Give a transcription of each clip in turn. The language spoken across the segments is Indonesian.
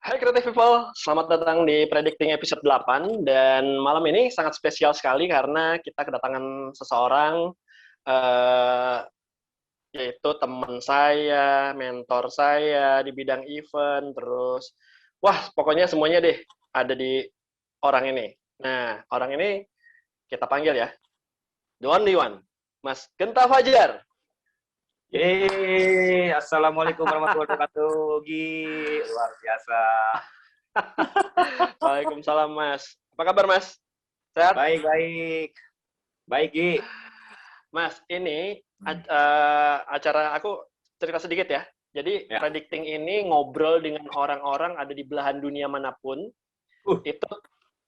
Hai Creative People, selamat datang di Predicting episode 8 dan malam ini sangat spesial sekali karena kita kedatangan seseorang eh, yaitu teman saya, mentor saya di bidang event, terus wah pokoknya semuanya deh ada di orang ini. Nah, orang ini kita panggil ya, the only one, Mas Genta Fajar. Yeay, Assalamualaikum warahmatullahi wabarakatuh, Gi. Luar biasa. Waalaikumsalam Mas. Apa kabar Mas? Sehat? Baik, baik. Baik, Gi. Mas, ini acara aku cerita sedikit ya. Jadi, Ya. Predicting ini ngobrol dengan orang-orang ada di belahan dunia manapun. Itu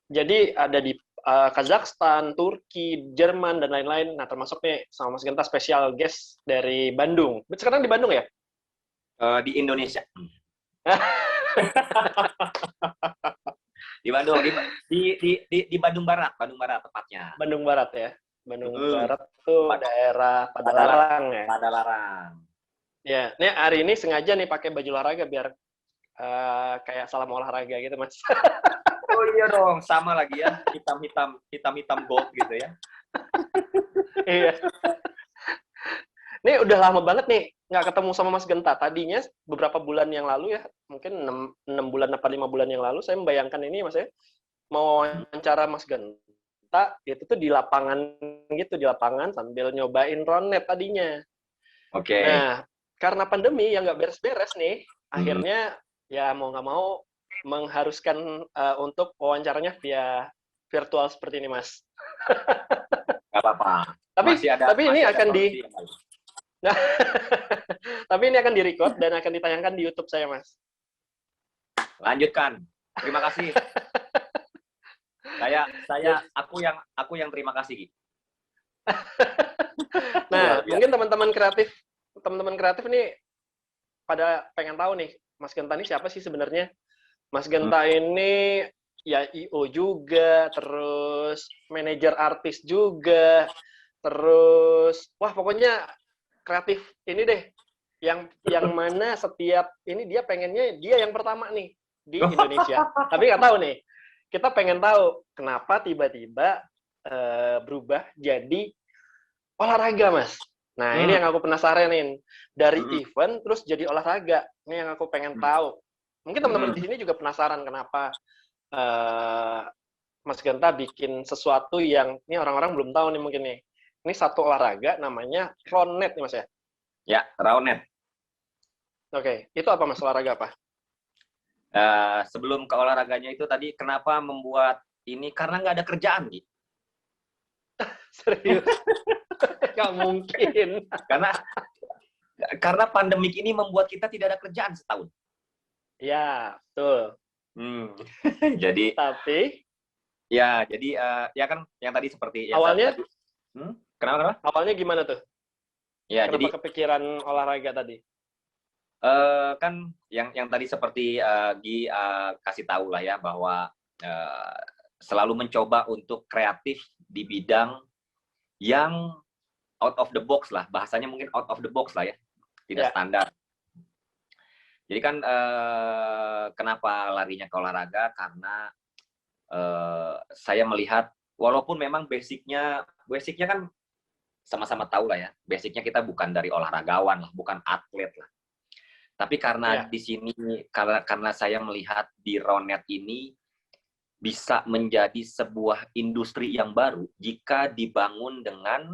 jadi ada di Kazakhstan, Turki, Jerman, dan lain-lain. Nah, termasuk nih sama Mas Genta special guest dari Bandung. Sekarang di Bandung ya? Di Indonesia. Di Bandung, di Bandung Barat tepatnya. Bandung Barat ya. Bandung Barat tuh daerah Padalarang ya. Padalarang. Ya, ini hari ini sengaja nih pakai baju olahraga biar kayak salam olahraga gitu, Mas. Oh iya dong, sama lagi ya, hitam-hitam gold gitu ya. Iya. Ini udah lama banget nih nggak ketemu sama Mas Genta. Tadinya beberapa bulan yang lalu ya, mungkin 6 bulan apa 5 bulan yang lalu, saya membayangkan ini Mas ya, mau wawancara Mas Genta, itu tuh di lapangan gitu, di lapangan sambil nyobain Ronet tadinya. Oke. Nah, karena pandemi yang nggak beres-beres nih, akhirnya ya mau nggak mau mengharuskan untuk wawancaranya via virtual seperti ini, Mas. Nggak apa-apa. Tapi ini akan Nah, tapi ini akan direcord dan akan ditayangkan di YouTube saya, Mas. Lanjutkan. Terima kasih. Aku yang terima kasih, Gi. Nah, mungkin teman-teman kreatif ini pada pengen tahu nih, Mas Genta ini siapa sih sebenarnya? Mas Genta ini ya IO juga, terus manajer artis juga, terus wah pokoknya kreatif ini deh, yang mana setiap ini dia pengennya dia yang pertama nih di Indonesia. Tapi nggak tahu nih, kita pengen tahu kenapa tiba-tiba berubah jadi olahraga, Mas. Nah, ini yang aku penasaranin. Dari event terus jadi olahraga. Ini yang aku pengen tahu. Mungkin teman-teman di sini juga penasaran kenapa Mas Genta bikin sesuatu yang ini orang-orang belum tahu nih mungkin nih. Ini satu olahraga namanya Ronet nih Mas ya? Ya, Ronet. Oke, itu apa Mas, olahraga apa? Sebelum ke olahraganya itu tadi, kenapa membuat ini? Karena nggak ada kerjaan, gitu. Serius? Nggak mungkin. Karena pandemik ini membuat kita tidak ada kerjaan setahun. Ya, betul. Jadi. Tapi. Ya, jadi ya kan yang tadi seperti. Awalnya. Tadi. Kenapa? Awalnya gimana tuh? Ya, kenapa jadi kepikiran olahraga tadi? Kan yang tadi seperti Gi kasih tahu lah ya bahwa selalu mencoba untuk kreatif di bidang yang out of the box lah, bahasanya mungkin out of the box lah ya, tidak standar. Jadi kan kenapa larinya ke olahraga? Karena saya melihat walaupun memang basicnya kan sama-sama tahu lah ya, basicnya kita bukan dari olahragawan lah, bukan atlet lah. Tapi karena di sini, karena saya melihat di Ronet ini bisa menjadi sebuah industri yang baru jika dibangun dengan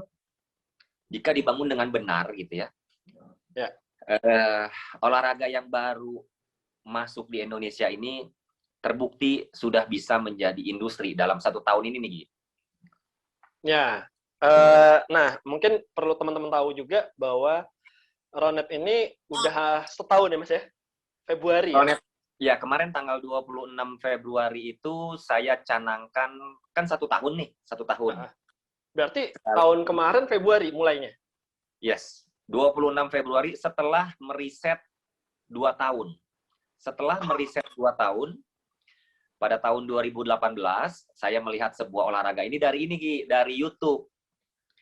benar gitu ya. Olahraga yang baru masuk di Indonesia ini terbukti sudah bisa menjadi industri dalam 1 tahun ini nih, Gi. Ya, nah mungkin perlu teman-teman tahu juga bahwa Ronet ini udah setahun ya Mas ya? Februari Ronet, ya kemarin tanggal 26 Februari itu saya canangkan, kan 1 tahun nih, 1 tahun. Berarti tahun kemarin Februari mulainya? Yes, 26 Februari setelah meriset 2 tahun. Setelah meriset 2 tahun, pada tahun 2018, saya melihat sebuah olahraga ini dari YouTube.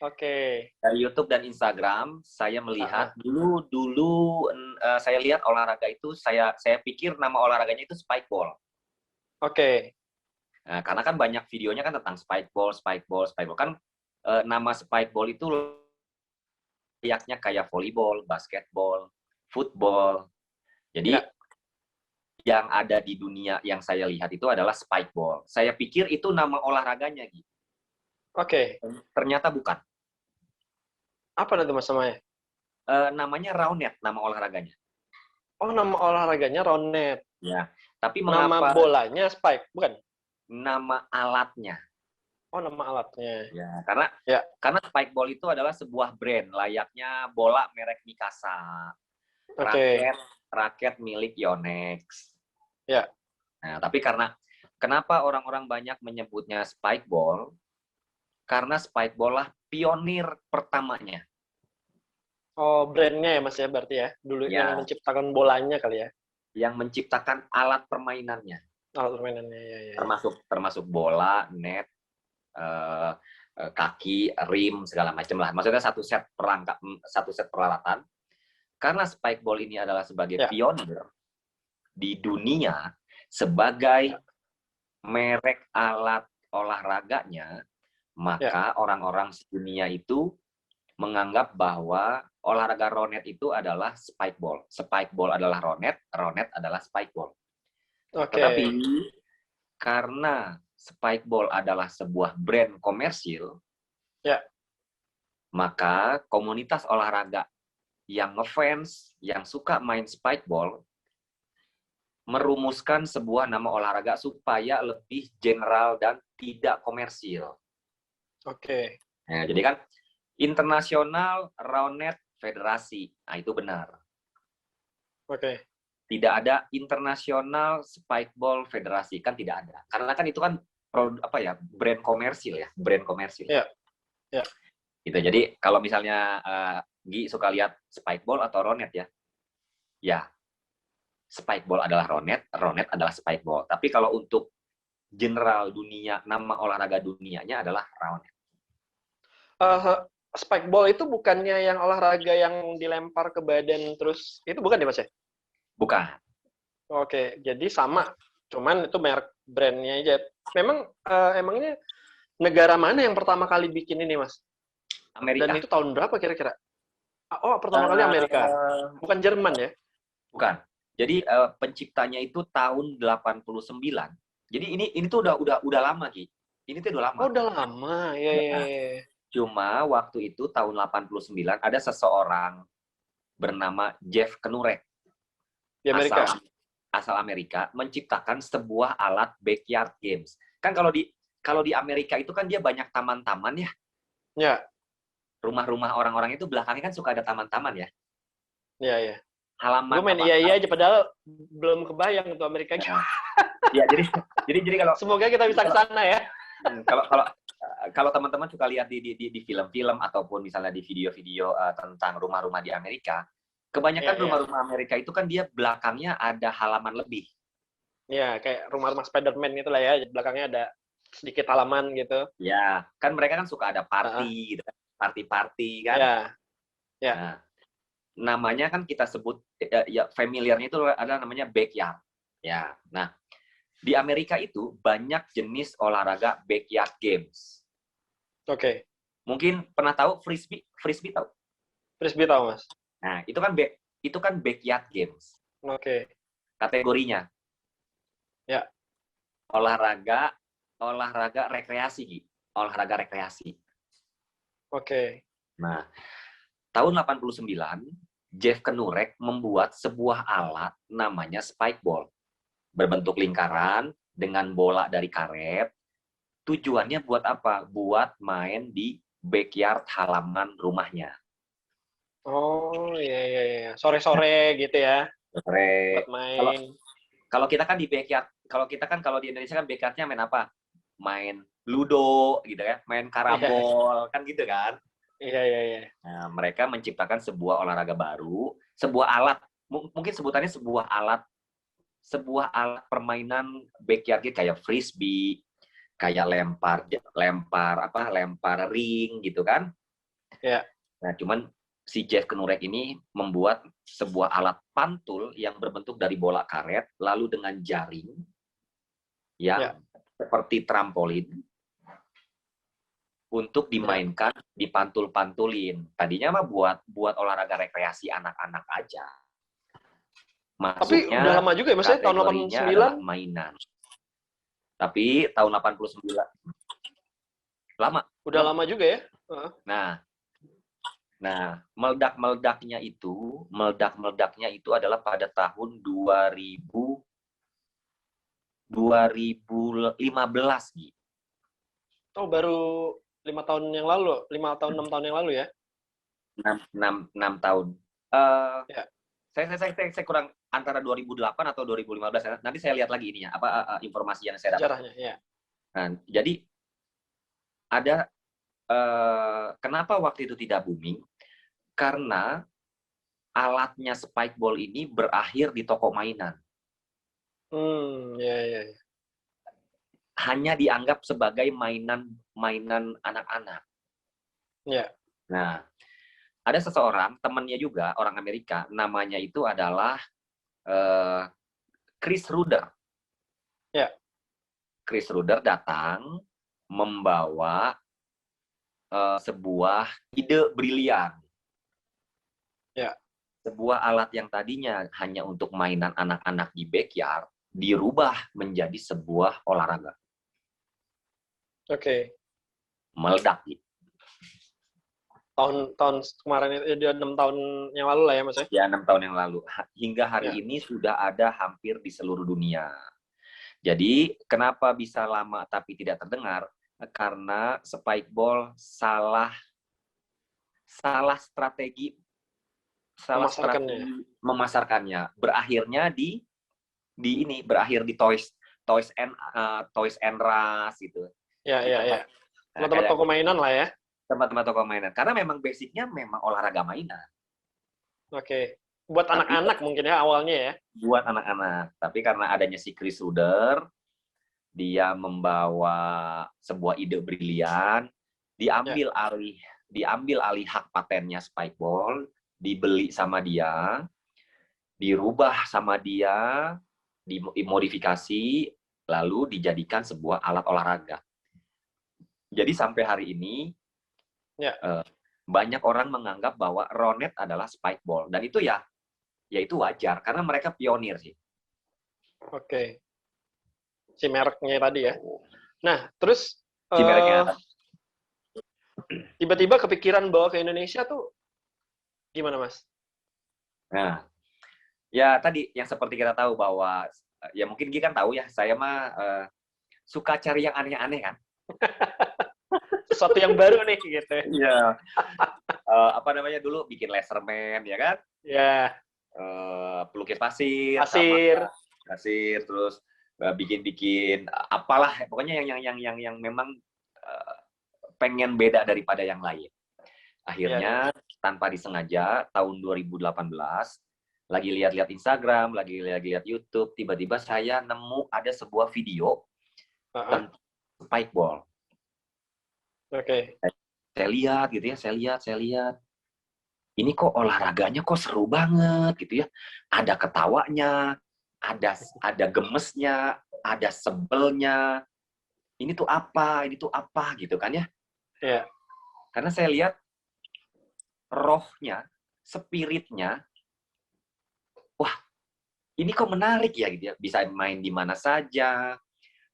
Oke. Dari YouTube dan Instagram, saya Heeh. melihat dulu saya lihat olahraga itu saya pikir nama olahraganya itu spikeball. Oke. Nah, karena kan banyak videonya kan tentang spikeball, spikeball, spikeball. Kan nama spikeball itu layaknya kayak volleyball, basketball, football. Jadi Ya. yang ada di dunia yang saya lihat itu adalah spikeball. Saya pikir itu nama olahraganya, gitu. Oke. Ternyata bukan. Apa nanti Mas namanya? Namanya roundnet, nama olahraganya. Oh, nama olahraganya roundnet. Ya. Tapi Nama mengapa bolanya spike, bukan? nama alatnya? Oh, nama alatnya. Ya, karena spikeball itu adalah sebuah brand layaknya bola merek Mikasa, Oke. raket milik Yonex. Ya. Nah, tapi kenapa orang-orang banyak menyebutnya spikeball? Karena spikeball lah pionir pertamanya. Oh, brandnya ya Mas ya berarti ya. Dulu yang Ya, menciptakan bolanya kali ya. yang menciptakan alat permainannya, Alat permainannya ya. termasuk bola, net, eh, kaki, rim, segala macam lah. Maksudnya satu set peralatan. Karena spikeball ini adalah sebagai Ya. pionir di dunia Ya. sebagai merek alat olahraganya, Ya. maka orang-orang dunia itu menganggap bahwa olahraga ronet itu adalah spikeball. Spikeball adalah ronet, ronet adalah spikeball. Tetapi Oke. karena spikeball adalah sebuah brand komersil, Ya. maka komunitas olahraga yang ngefans, yang suka main spikeball, merumuskan sebuah nama olahraga supaya lebih general dan tidak komersil. Oke. Nah, jadi kan Internasional Roundnet Federasi, nah itu benar. Oke. Tidak ada Internasional Spikeball Federasi, kan tidak ada. Karena kan itu kan brand komersil ya, brand komersil. Ya. Ya. Gitu. Jadi kalau misalnya Gi suka lihat spikeball atau roundnet ya, ya spikeball adalah roundnet, roundnet adalah spikeball. Tapi kalau untuk general dunia, nama olahraga dunianya adalah roundnet. Spikeball itu bukannya yang olahraga yang dilempar ke badan terus itu bukan ya Mas ya? Bukan. Oke, jadi sama, cuman itu merek brandnya aja. Memang emangnya negara mana yang pertama kali bikin ini Mas? Dan Amerika. itu tahun berapa kira-kira? Oh, pertama kali Amerika, bukan Jerman ya? Bukan. Jadi penciptanya itu tahun 89. Jadi ini tuh udah lama, Ki. Ini tuh udah lama. Oh, udah lama. Ya, ya, Ya. ya. Cuma waktu itu tahun 89 ada seseorang bernama Jeff Knurek. Di Amerika. Asal Amerika menciptakan sebuah alat backyard games. Kan kalau di Amerika itu kan dia banyak taman-taman ya. Ya. Rumah-rumah orang-orang itu belakangnya kan suka ada taman-taman ya. Ya, ya. Halaman Gue main apa? iya aja padahal belum kebayang tuh Amerika. Ya, jadi kalau semoga kita bisa ke sana ya. Kalau teman-teman suka lihat di film-film ataupun misalnya di video-video tentang rumah-rumah di Amerika, kebanyakan rumah-rumah Amerika itu kan dia belakangnya ada halaman lebih. Ya, kayak rumah-rumah Spider-Man gitu lah ya, belakangnya ada sedikit halaman gitu. Ya, kan mereka kan suka ada party gitu kan, party-party kan. Ya. Ya. Nah, namanya kan kita sebut ya familiarnya itu adalah namanya backyard. Ya. Nah, di Amerika itu banyak jenis olahraga backyard games. Oke. Mungkin pernah tahu frisbee? Frisbee tahu? Frisbee tahu, Mas. Nah, itu kan backyard games. Oke. Kategorinya. Ya. Olahraga rekreasi, Gi. Olahraga rekreasi. Oke. Nah, tahun 89 Jeff Knurek membuat sebuah alat namanya spikeball. Berbentuk lingkaran dengan bola dari karet. Tujuannya buat apa? Buat main di backyard halaman rumahnya. Oh, iya. Sore-sore gitu ya. Sore. Buat main. Kalau kita kan di backyard, kalau di Indonesia kan backyardnya main apa? Main ludo gitu ya, main karambol, kan gitu kan? Iya. Nah, mereka menciptakan sebuah olahraga baru, sebuah alat, mungkin sebutannya sebuah alat permainan backyard kayak frisbee, kayak lempar ring gitu kan. Ya. Nah, cuman si Jeff Knurek ini membuat sebuah alat pantul yang berbentuk dari bola karet, lalu dengan jaring yang seperti trampolin untuk dimainkan, dipantul-pantulin. Tadinya mah buat olahraga rekreasi anak-anak aja. Tapi udah Masuknya lama juga ya, maksudnya tahun kategorinya 89. adalah mainan. Tapi tahun 89 lama. Udah lama juga ya. Nah, meledak-meledaknya itu adalah pada tahun 2015 gitu. Oh, baru 5 tahun yang lalu, 5 tahun 6 tahun yang lalu ya. 6 tahun. Ya. Saya kurang antara 2008 atau 2015. Nanti saya lihat lagi ininya, informasi yang saya dapat. Sejarahnya, ya. Nah, jadi ada kenapa waktu itu tidak booming? Karena alatnya spikeball ini berakhir di toko mainan. Ya. Hanya dianggap sebagai mainan anak-anak. Ya. Nah, ada seseorang, temannya juga, orang Amerika, namanya itu adalah Chris Ruder. Ya. Chris Ruder datang membawa sebuah ide brilian. Ya. Sebuah alat yang tadinya hanya untuk mainan anak-anak di backyard, dirubah menjadi sebuah olahraga. Oke. Meledak gitu. Tahun kemarin itu 6 tahun yang lalu lah ya, Mas ya? Ya, 6 tahun yang lalu. Hingga hari ini sudah ada hampir di seluruh dunia. Jadi, kenapa bisa lama tapi tidak terdengar? Karena spikeball salah strategi memasarkannya. Berakhirnya berakhir di Toys and Us gitu. Ya. Tempat-tempat toko mainan lah ya. Tempat-tempat toko mainan. Karena memang basicnya memang olahraga mainan. Oke. Buat anak-anak mungkin ya awalnya ya. Buat anak-anak. Tapi karena adanya si Chris Ruder, dia membawa sebuah ide brilian, diambil alih hak patennya spikeball, dibeli sama dia, dirubah sama dia, dimodifikasi, lalu dijadikan sebuah alat olahraga. Jadi sampai hari ini banyak orang menganggap bahwa Ronet adalah spikeball, dan itu itu wajar karena mereka pionir sih. Oke. Si mereknya tadi ya. Nah, terus Si mereknya tiba-tiba kepikiran bawa ke Indonesia tuh gimana, Mas? Nah, ya tadi yang seperti kita tahu bahwa ya mungkin Gi kan tahu ya, saya mah suka cari yang aneh-aneh kan. Sesuatu yang baru nih gitu. Iya. Dulu bikin laserman ya kan? Ya. Pelukis pasir, terus bikin apalah, pokoknya yang memang pengen beda daripada yang lain. Akhirnya tanpa disengaja tahun 2018 lagi lihat-lihat Instagram, lagi lihat YouTube, tiba-tiba saya nemu ada sebuah video tentang spikeball. Oke. Saya lihat gitu ya, saya lihat. Ini kok olahraganya kok seru banget gitu ya. Ada ketawanya, ada gemesnya, ada sebelnya. Ini tuh apa gitu kan ya. Iya. Karena saya lihat rohnya, spiritnya, wah, ini kok menarik ya gitu ya. Bisa main di mana saja,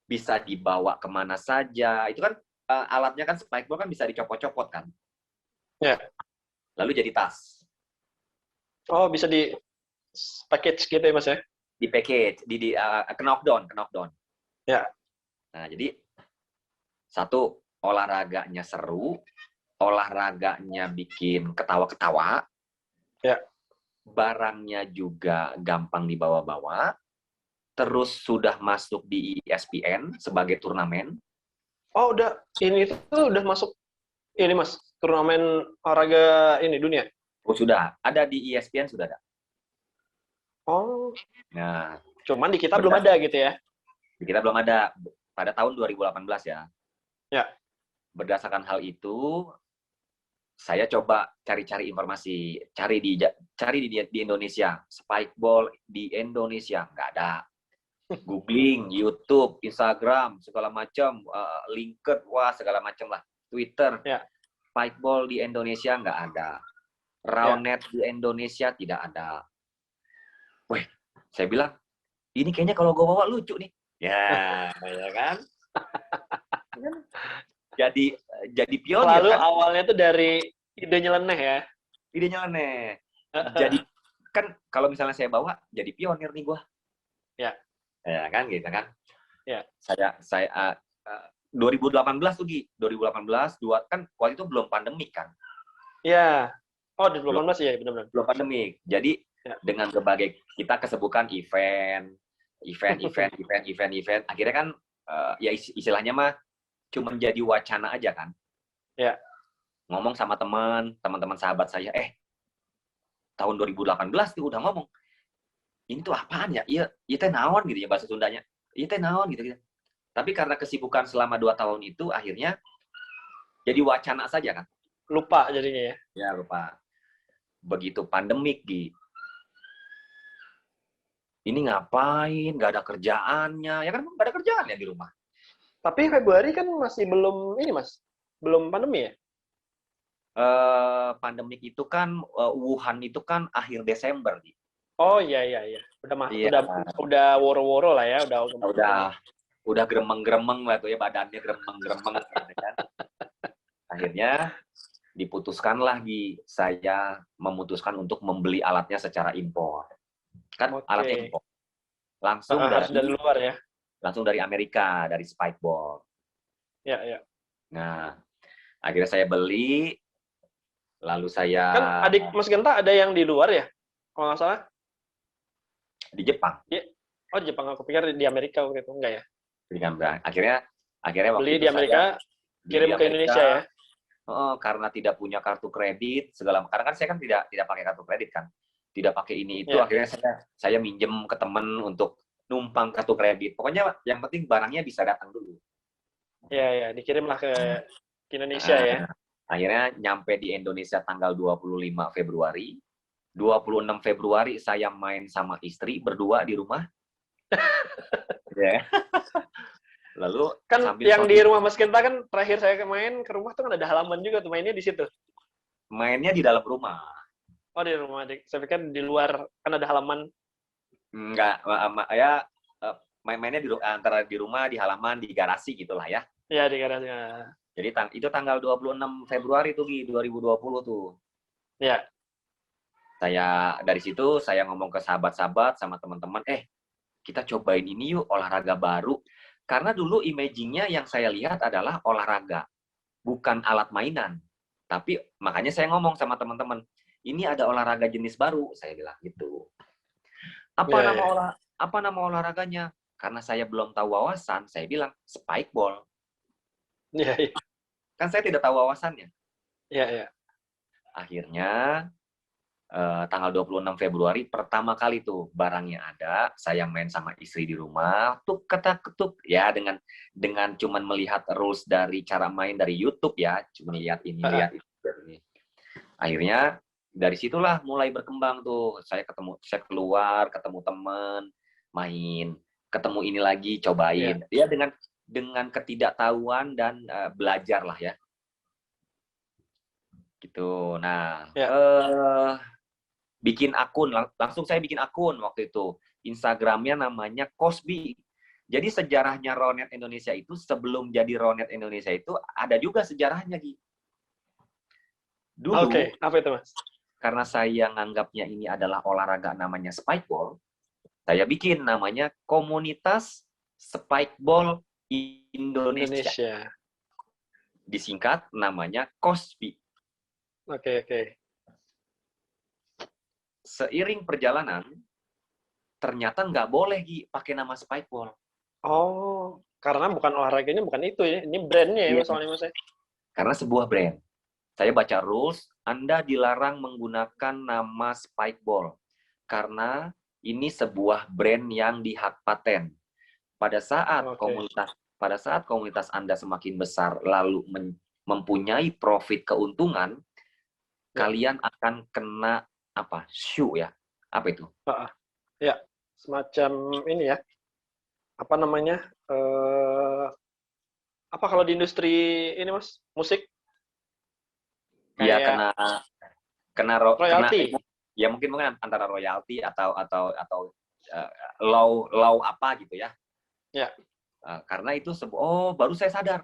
bisa dibawa kemana saja. Itu kan alatnya kan spikeball kan bisa dicopot-copot kan. Ya. Lalu jadi tas. Oh, bisa di package gitu ya, Mas ya? Di package, di knockdown. Ya. Nah, jadi satu, olahraganya seru, olahraganya bikin ketawa-ketawa. Ya. Barangnya juga gampang dibawa-bawa. Terus sudah masuk di ESPN sebagai turnamen. Oh, ini tuh udah masuk ini, Mas, turnamen olahraga ini dunia. Oh, sudah. Ada di ESPN, sudah ada. Oh. Nah, cuman di kita belum ada gitu ya. Di kita belum ada pada tahun 2018 ya. Ya. Berdasarkan hal itu, saya coba cari-cari informasi, cari di Indonesia, spikeball di Indonesia nggak ada. Googling, YouTube, Instagram, segala macam, LinkedIn, wah segala macam lah, Twitter, Ya. spikeball di Indonesia nggak ada, roundnet di Indonesia tidak ada. Wih, saya bilang ini kayaknya kalau gue bawa lucu nih, ya kan? Jadi pionir Lalu kan? awalnya tuh dari ide nyeleneh ya. Idenya aneh. Jadi kan kalau misalnya saya bawa jadi pionir nih gua. Ya. Ya kan gitu kan. Ya. Saya 2018 tuh Gi. 2018 kan waktu itu belum pandemik kan. Ya. Oh, di Belum 2018 ya, benar-benar. belum pandemik. Jadi dengan berbagai kita kesibukan event. Akhirnya kan ya istilahnya mah cuma jadi wacana aja kan. Ya. Ngomong sama teman-teman sahabat saya, tahun 2018 tuh udah ngomong, ini tuh apaan ya? Iya teh naon gitu ya bahasa Sundanya. Iya teh naon gitu. Tapi karena kesibukan selama 2 tahun itu akhirnya jadi wacana saja kan. Lupa jadinya ya. Ya lupa. Begitu pandemik ini ngapain? Gak ada kerjaannya. Ya kan gak ada kerjaannya di rumah. Tapi Februari kan masih belum ini Mas. Belum pandemi ya? Pandemik itu kan Wuhan itu kan akhir Desember. Oh iya. Iya. Udah woro-woro lah ya, Udah gremeng-gremeng lah tuh ya, badannya gremeng-gremeng gitu kan. Akhirnya diputuskan lagi, saya memutuskan untuk membeli alatnya secara impor. Kan alatnya impor. Langsung dari luar ya. Langsung dari Amerika, dari Spikeball. Ya. Nah, akhirnya saya beli, lalu saya... Kan adik Mas Genta ada yang di luar ya? Kalau nggak salah? Di Jepang. Oh, di Jepang. Aku pikir di Amerika waktu itu. Enggak ya? Akhirnya waktu beli itu di Amerika, kirim ke Indonesia ya? Karena tidak punya kartu kredit, karena kan saya kan tidak pakai kartu kredit kan. Tidak pakai ini itu, akhirnya saya minjem ke temen untuk numpang kartu kredit. Pokoknya yang penting barangnya bisa datang dulu. Iya, dikirimlah ke Indonesia ya. Akhirnya nyampe di Indonesia tanggal 25 Februari. 26 Februari saya main sama istri berdua di rumah. Lalu kan yang di rumah Mas Genta kan terakhir saya main ke rumah tuh kan ada halaman juga tuh, mainnya di situ. Mainnya di dalam rumah. Oh, di rumah adik. Saya pikir di luar kan ada halaman. Enggak, ya mainnya antara di rumah, di halaman, di garasi gitulah ya. Iya, di garasi. Jadi itu tanggal 26 Februari tuh Gi, 2020 tuh. Iya. Dari situ saya ngomong ke sahabat-sahabat sama teman-teman, kita cobain ini yuk, olahraga baru. Karena dulu imaging-nya yang saya lihat adalah olahraga, bukan alat mainan. Tapi makanya saya ngomong sama teman-teman, ini ada olahraga jenis baru, saya bilang gitu. Apa nama olahraganya? Karena saya belum tahu wawasan, saya bilang spikeball. Iya. Kan saya tidak tahu wawasannya. Iya. Akhirnya tanggal 26 Februari pertama kali tuh barangnya ada, saya main sama istri di rumah, tuk ketuk ya dengan cuman melihat rules dari cara main dari YouTube ya, cuma lihat ini. Akhirnya dari situlah mulai berkembang tuh, saya keluar, ketemu teman, main, ketemu ini lagi, cobain. Ya dengan ketidaktahuan dan belajar lah ya. Gitu. Nah, bikin akun, langsung saya bikin akun waktu itu. Instagramnya namanya Cosby. Jadi sejarahnya Roundnet Indonesia itu sebelum jadi Roundnet Indonesia itu ada juga sejarahnya, Gi. Dulu, apa itu Mas? Karena saya nganggapnya ini adalah olahraga namanya spikeball, saya bikin namanya Komunitas Spikeball Indonesia. Disingkat namanya Cosby. Oke. Seiring perjalanan, ternyata nggak boleh pakai nama spikeball. Oh, karena bukan olahraganya, bukan itu ya. Ini brandnya ya, soalnya Mas. Karena sebuah brand. Saya baca rules, Anda dilarang menggunakan nama spikeball. Karena ini sebuah brand yang dihak paten. Pada saat komunitas Anda semakin besar, lalu mempunyai profit keuntungan, kalian akan kena apa? Shoe ya? Apa itu? Ya, semacam ini ya. Apa namanya? Apa kalau di industri ini Mas, musik Iya, kayak kena royalti. ya mungkin antara royalti atau uh, law apa gitu ya. Ya. Karena itu baru saya sadar.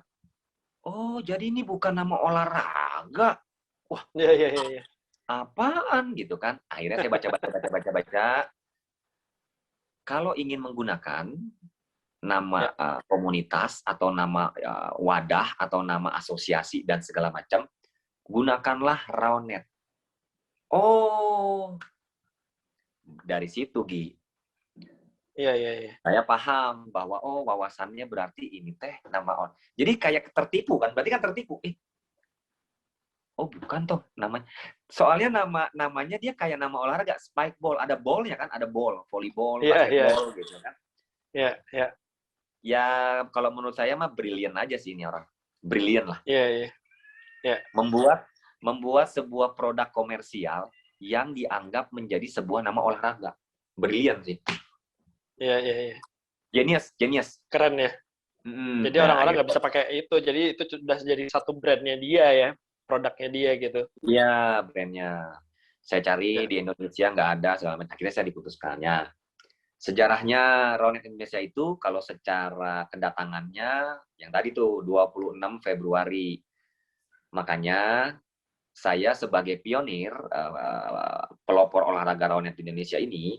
Oh, jadi ini bukan nama olahraga. Wah, Ya. apaan gitu kan? Akhirnya saya baca. Kalau ingin menggunakan nama Ya. komunitas atau nama wadah atau nama asosiasi dan segala macam, gunakanlah Raonet. Oh, dari situ Gi. Iya. Saya paham bahwa wawasannya berarti ini teh nama Jadi kayak tertipu kan? Berarti kan tertipu. Bukan toh namanya. Soalnya namanya dia kayak nama olahraga, spike ball, ada ballnya kan, ada ball, volleyball, Iya. basketball gitu kan. Iya. Ya kalau menurut saya mah brilian aja sih ini orang. Brilian lah. Iya. Membuat sebuah produk komersial yang dianggap menjadi sebuah nama olahraga. Brilian sih. Iya. Genius. Keren ya. Jadi orang-orang nggak bisa pakai itu. Jadi itu sudah jadi satu brandnya dia ya, produknya dia gitu. Iya, brandnya. Saya cari di Indonesia nggak ada, akhirnya saya diputuskannya. Sejarahnya Raonet Indonesia itu kalau secara kedatangannya yang tadi tuh 26 Februari. Makanya saya sebagai pionir pelopor olahraga Raonet Indonesia ini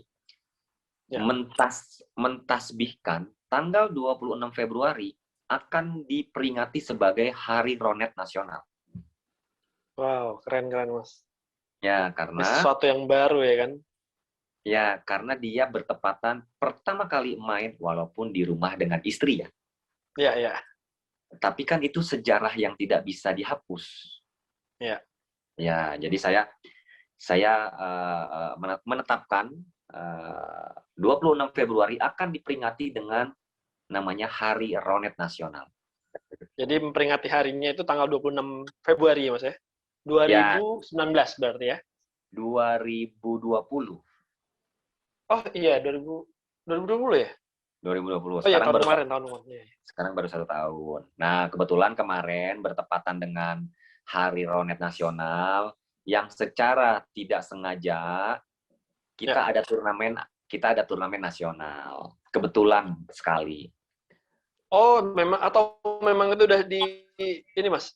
mentasbihkan tanggal 26 Februari akan diperingati sebagai Hari Raonet Nasional. Wow, keren Mas. Ya, karena sesuatu yang baru ya kan? Ya, karena dia bertepatan pertama kali main walaupun di rumah dengan istri ya. Iya. Tapi kan itu sejarah yang tidak bisa dihapus. Iya. Ya, jadi saya menetapkan 26 Februari akan diperingati dengan namanya Hari Raonet Nasional. Jadi memperingati harinya itu tanggal 26 Februari ya Mas ya? 2019 berarti ya? 2020. Oh iya, 2020 ya? 2020. Oh iya, tahun kemarin. Ya. Sekarang baru 1 tahun. Nah, kebetulan kemarin bertepatan dengan Hari Raonet Nasional yang secara tidak sengaja kita ada turnamen nasional. Kebetulan sekali. Oh, memang itu udah di ini Mas.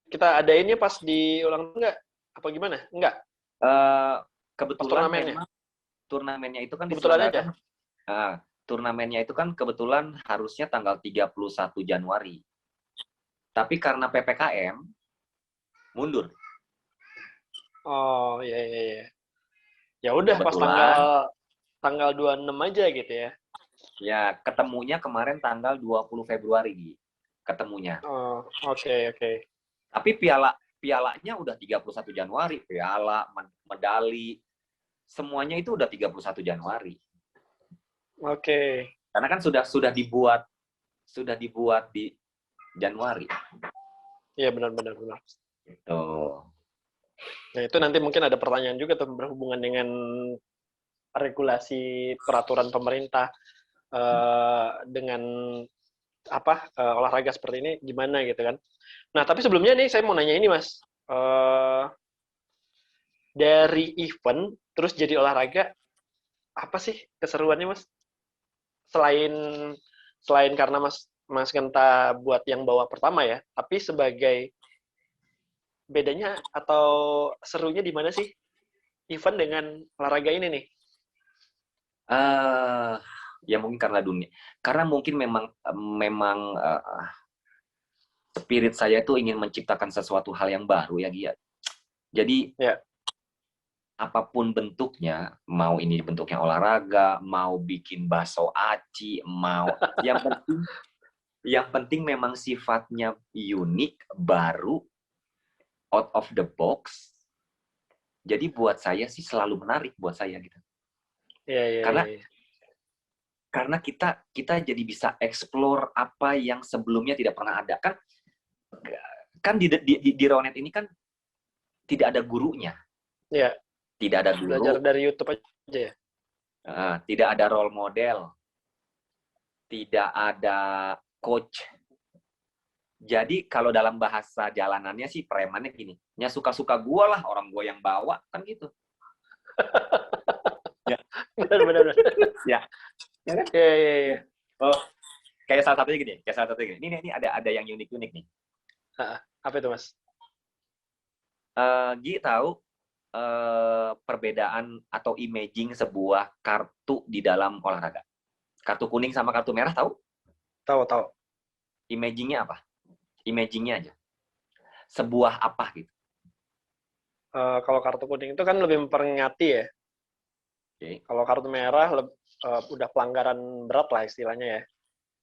Kita adainnya pas di ulang tahun enggak? Apa gimana? Enggak. Kebetulan memang turnamennya itu kan diselenggarakan. Turnamennya itu kan kebetulan harusnya tanggal 31 Januari. Tapi karena PPKM mundur. Oh, iya. Ya udah pas tanggal 26 aja gitu ya. Ya, ketemunya kemarin tanggal 20 Februari ketemunya. Oh, oke. Tapi pialanya udah 31 Januari, piala, medali, semuanya itu udah 31 Januari. Oke. Karena kan sudah dibuat di Januari. Iya, benar. Gitu. Nah, itu nanti mungkin ada pertanyaan juga tuh berhubungan dengan regulasi peraturan pemerintah dengan olahraga seperti ini gimana gitu kan. Nah, tapi sebelumnya nih saya mau nanya ini Mas. Dari event terus jadi olahraga apa sih keseruannya Mas? Selain karena Mas Genta buat yang bawa pertama ya, tapi sebagai bedanya atau serunya di mana sih event dengan olahraga ini nih? Ya mungkin karena mungkin memang spirit saya itu ingin menciptakan sesuatu hal yang baru ya Gia. Jadi apapun bentuknya, mau ini bentuknya olahraga, mau bikin bakso aci, mau yang penting memang sifatnya unik, baru, out of the box. Jadi buat saya sih selalu menarik buat saya gitu. Karena kita jadi bisa explore apa yang sebelumnya tidak pernah ada kan di Raonet ini kan tidak ada gurunya, Iya, tidak ada belajar guru, dari YouTube aja ya. tidak ada role model, tidak ada coach. Jadi kalau dalam bahasa jalanannya sih premannya gini, nya suka-suka gua lah, orang gua yang bawa, kan gitu. Ya. Benar. Ya. Ya kan? Iya. Oh, kayak salah satunya gini, Ini ada yang unik-unik nih. Apa itu, Mas? Gi tahu perbedaan atau imaging sebuah kartu di dalam olahraga? Kartu kuning sama kartu merah tahu? Tahu. Imagingnya apa? Imagingnya aja. Sebuah apa gitu. Kalau kartu kuning itu kan lebih memperingati ya. Okay. Kalau kartu merah udah pelanggaran berat lah istilahnya ya.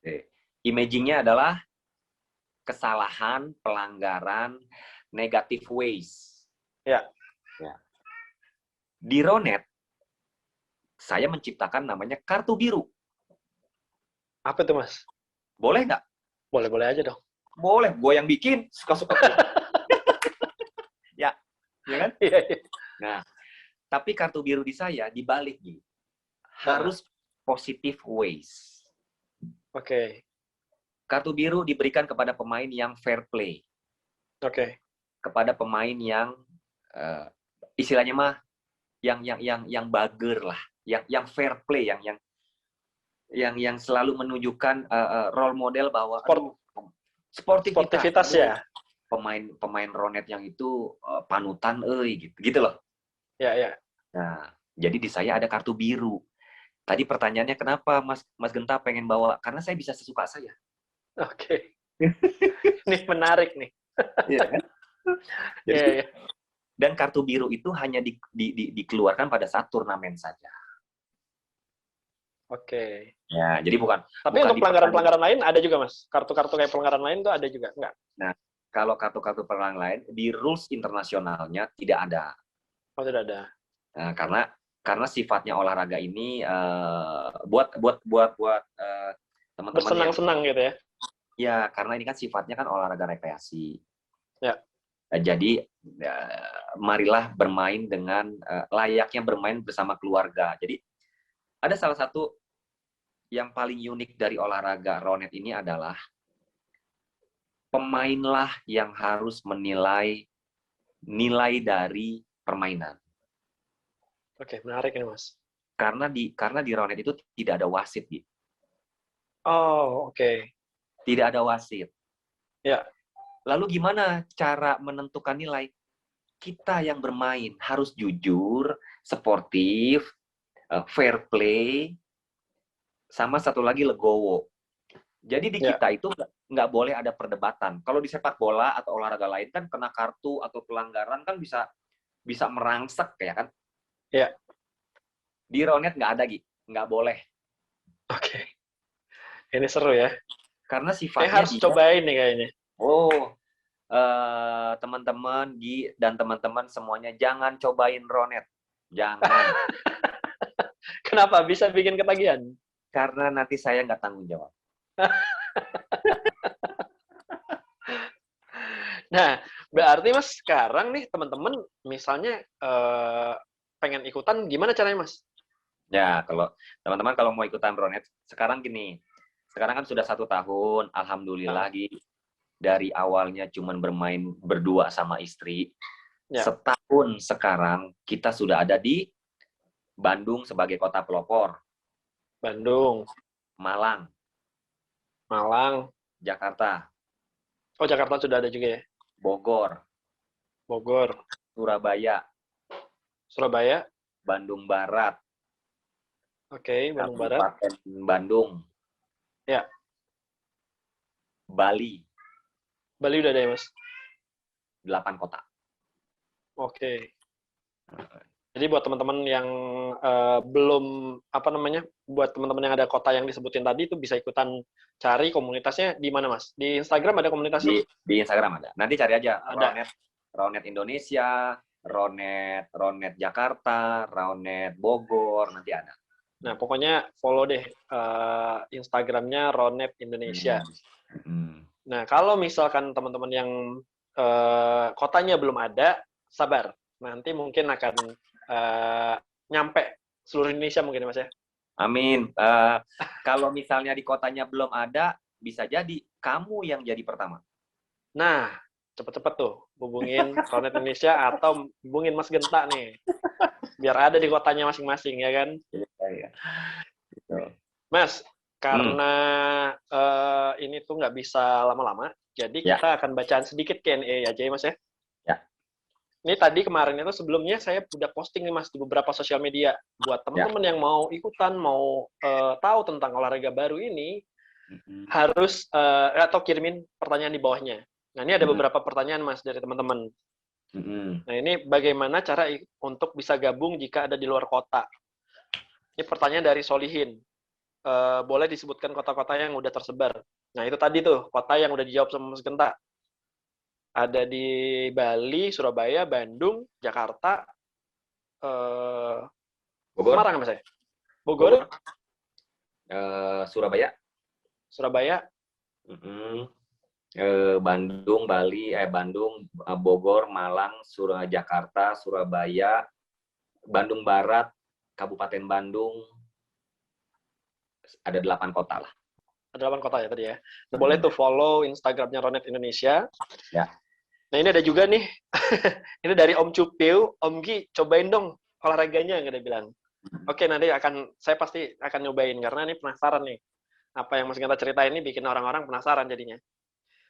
Okay. Imagingnya adalah kesalahan, pelanggaran, negative ways. Ya. Di Ronet, saya menciptakan namanya kartu biru. Apa itu, Mas? Boleh nggak? Boleh aja dong. Boleh, gue yang bikin, suka-suka. Ya kan? Iya. Nah, tapi kartu biru di saya dibalik, gitu. Harus positive ways. Oke. Kartu biru diberikan kepada pemain yang fair play. Oke. Kepada pemain yang istilahnya mah yang bager lah, yang fair play, yang selalu menunjukkan role model bahwa sportivitas ya. Pemain Ronet yang itu panutan gitu loh. Ya. Nah, jadi di saya ada kartu biru. Tadi pertanyaannya kenapa Mas Genta pengen bawa? Karena saya bisa sesuka saya. Oke. Ini menarik nih. Iya kan? Iya. Dan kartu biru itu hanya dikeluarkan pada saat turnamen saja. Oke. Ya, jadi bukan. Tapi bukan untuk pelanggaran-pelanggaran lain ada juga, Mas. Kartu-kartu kayak pelanggaran lain tuh ada juga, enggak? Nah, kalau kartu-kartu pelanggaran lain di rules internasionalnya tidak ada. Oh, tidak ada. Nah, karena sifatnya olahraga ini buat teman-teman bersenang-senang gitu ya. Ya, karena ini kan sifatnya kan olahraga rekreasi. Ya. Jadi marilah bermain dengan layaknya bermain bersama keluarga. Jadi ada salah satu yang paling unik dari olahraga Ronet ini adalah pemainlah yang harus menilai nilai dari permainan. Oke, menarik ini, Mas. Karena di Ronet itu tidak ada wasit, gitu. Oh, oke. Tidak ada wasit. Ya. Lalu gimana cara menentukan nilai? Kita yang bermain harus jujur, sportif, fair play, sama satu lagi legowo. Jadi di kita itu nggak boleh ada perdebatan. Kalau di sepak bola atau olahraga lain kan kena kartu atau pelanggaran kan bisa merangsek ya kan? Iya. Di Ronet nggak ada gitu, nggak boleh. Oke. Ini seru ya. Karena sifatnya harus cobain nih kayaknya. Oh, teman-teman Gi dan teman-teman semuanya jangan cobain Ronet, jangan. Kenapa? Bisa bikin ketagihan? Karena nanti saya nggak tanggung jawab. Nah, berarti Mas sekarang nih teman-teman misalnya pengen ikutan, gimana caranya Mas? Ya, kalau teman-teman kalau mau ikutan Ronet, sekarang gini, sekarang kan sudah 1 tahun, alhamdulillah Gi, dari awalnya cuman bermain berdua sama istri, setahun sekarang kita sudah ada di Bandung sebagai kota pelopor. Bandung. Malang. Jakarta. Oh, Jakarta sudah ada juga ya? Bogor. Surabaya. Bandung Barat. Oke, Bandung Barat. Bandung. Ya. Bali udah ada ya, Mas? 8 kota. Oke. Jadi buat teman-teman yang belum buat teman-teman yang ada kota yang disebutin tadi itu bisa ikutan cari komunitasnya di mana, Mas? Di Instagram ada komunitasnya? Di Instagram ada. Nanti cari aja ada. Ronet Indonesia, Ronet Jakarta, Ronet Bogor, nanti ada. Nah, pokoknya follow deh Instagramnya Ronet Indonesia. Nah, kalau misalkan teman-teman yang kotanya belum ada, sabar. Nanti mungkin akan nyampe seluruh Indonesia mungkin Mas ya. Amin. Kalau misalnya di kotanya belum ada, bisa jadi kamu yang jadi pertama. Nah, cepet-cepet tuh hubungin Ronet Indonesia atau hubungin Mas Genta nih. Biar ada di kotanya masing-masing ya kan. Iya. Gitu. Mas, karena ini tuh nggak bisa lama-lama, jadi Ya. kita akan bacaan sedikit Q&A aja ya Mas ya. Ya. Ini tadi kemarin itu sebelumnya saya udah posting nih Mas di beberapa sosial media. Buat teman-teman yang mau ikutan, mau tahu tentang olahraga baru ini, harus atau kirimin pertanyaan di bawahnya. Nah ini ada beberapa pertanyaan Mas dari teman-teman. Nah ini bagaimana cara untuk bisa gabung jika ada di luar kota? Ini pertanyaan dari Solihin. Boleh disebutkan kota-kota yang udah tersebar. Nah itu tadi tuh kota yang udah dijawab sama Mas Genta. Ada di Bali, Surabaya, Bandung, Jakarta, Bogor. Semarang Mas ya? Bogor. Surabaya. Surabaya. Bandung, Bali, Bandung, Bogor, Malang, Jakarta, Surabaya, Bandung Barat, Kabupaten Bandung, ada 8 kota lah. Ada 8 kota ya tadi ya. Nah, boleh tuh follow Instagramnya Ronet Indonesia. Ya. Nah ini ada juga nih, ini dari Om Cupiu, Om Gi, cobain dong olahraganya, nggak ada bilang. Oke, nanti saya pasti akan nyobain, karena ini penasaran nih. Apa yang Mas Genta ceritain ini bikin orang-orang penasaran jadinya.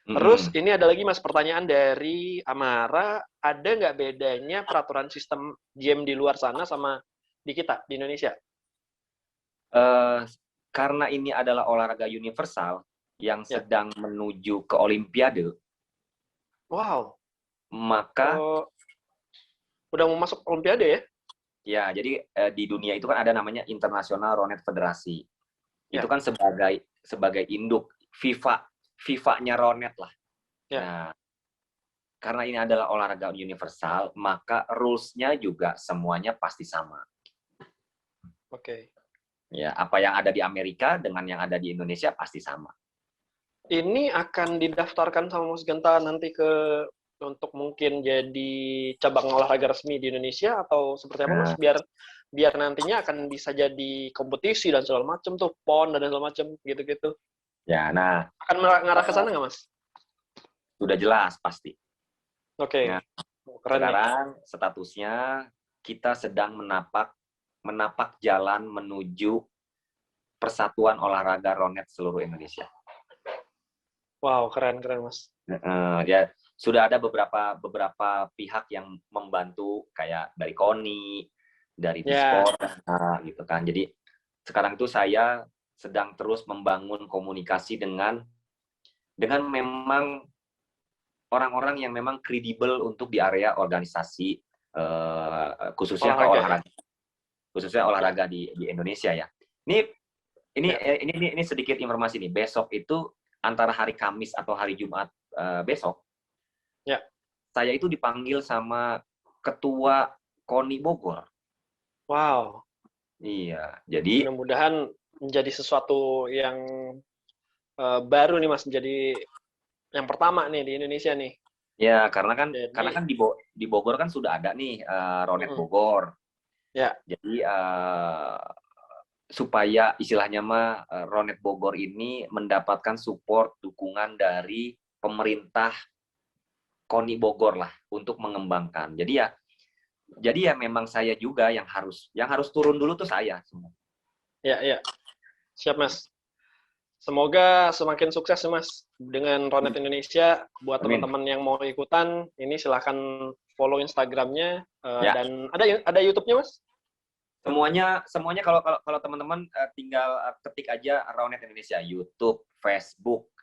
Terus ini ada lagi Mas pertanyaan dari Amara, ada nggak bedanya peraturan sistem gym di luar sana sama di kita di Indonesia? Karena ini adalah olahraga universal yang sedang menuju ke Olimpiade. Wow. Maka udah mau masuk Olimpiade ya? Ya, jadi di dunia itu kan ada namanya International Ronet Federasi. Itu kan sebagai induk FIFA-nya Ronet lah. Nah, karena ini adalah olahraga universal, maka rules-nya juga semuanya pasti sama. Oke. Ya, apa yang ada di Amerika dengan yang ada di Indonesia pasti sama. Ini akan didaftarkan sama Mas Genta nanti untuk mungkin jadi cabang olahraga resmi di Indonesia atau seperti apa Mas? Biar nantinya akan bisa jadi kompetisi dan segala macam tuh, PON dan segala macam gitu-gitu. Ya, nah. Akan ngarah ke sana nggak Mas? Sudah jelas pasti. Oke. Nah, sekarang statusnya kita sedang menapak jalan menuju Persatuan Olahraga Ronet seluruh Indonesia. Wow, keren Mas. Ya, sudah ada beberapa pihak yang membantu kayak dari KONI, dari Dispor, gitu kan. Jadi sekarang itu saya sedang terus membangun komunikasi dengan memang orang-orang yang memang kredibel untuk di area organisasi khususnya olahraga di Indonesia ya. Ini sedikit informasi nih. Besok itu antara hari Kamis atau hari Jumat besok, saya itu dipanggil sama Ketua KONI Bogor. Wow. Iya, jadi mudah-mudahan menjadi sesuatu yang baru nih Mas, menjadi yang pertama nih di Indonesia nih. Ya, karena kan di Bogor kan sudah ada nih Ronet Bogor. Ya. Jadi supaya istilahnya Ronet Bogor ini mendapatkan support dukungan dari pemerintah KONI Bogor lah untuk mengembangkan. Jadi ya memang saya juga yang harus turun dulu tuh saya semua. Ya. Siap Mas. Semoga semakin sukses Mas dengan Ronet Indonesia. Buat teman-teman yang mau ikutan, ini silahkan follow Instagramnya dan ada YouTube-nya Mas? Semuanya kalau teman-teman tinggal ketik aja Ronet Indonesia, YouTube, Facebook,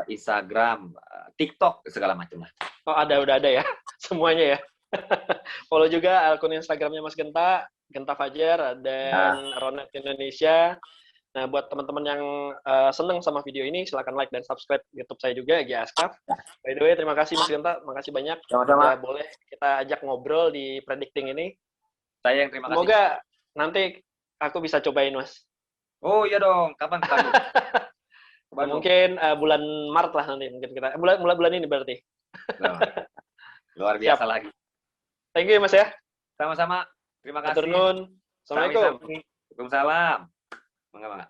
Instagram, TikTok, segala macam lah. Oh udah ada ya, semuanya ya. Follow juga akun Instagramnya Mas Genta Fajar dan Ronet Indonesia. Nah buat teman-teman yang seneng sama video ini, silakan like dan subscribe YouTube saya juga, GASKAF. By the way, terima kasih Mas Genta, makasih banyak. Sama-sama. Boleh kita ajak ngobrol di Predicting ini. Saya yang terima kasih. Semoga nanti aku bisa cobain, Mas. Oh iya dong, kapan ke Bandung? Mungkin bulan Maret lah nanti, mungkin kita bulan ini berarti. Luar biasa lagi. Thank you Mas ya. Sama-sama. Terima Matur kasih. nuwun. Assalamualaikum. Sami-sami. Waalaikumsalam. Mangga, mangga.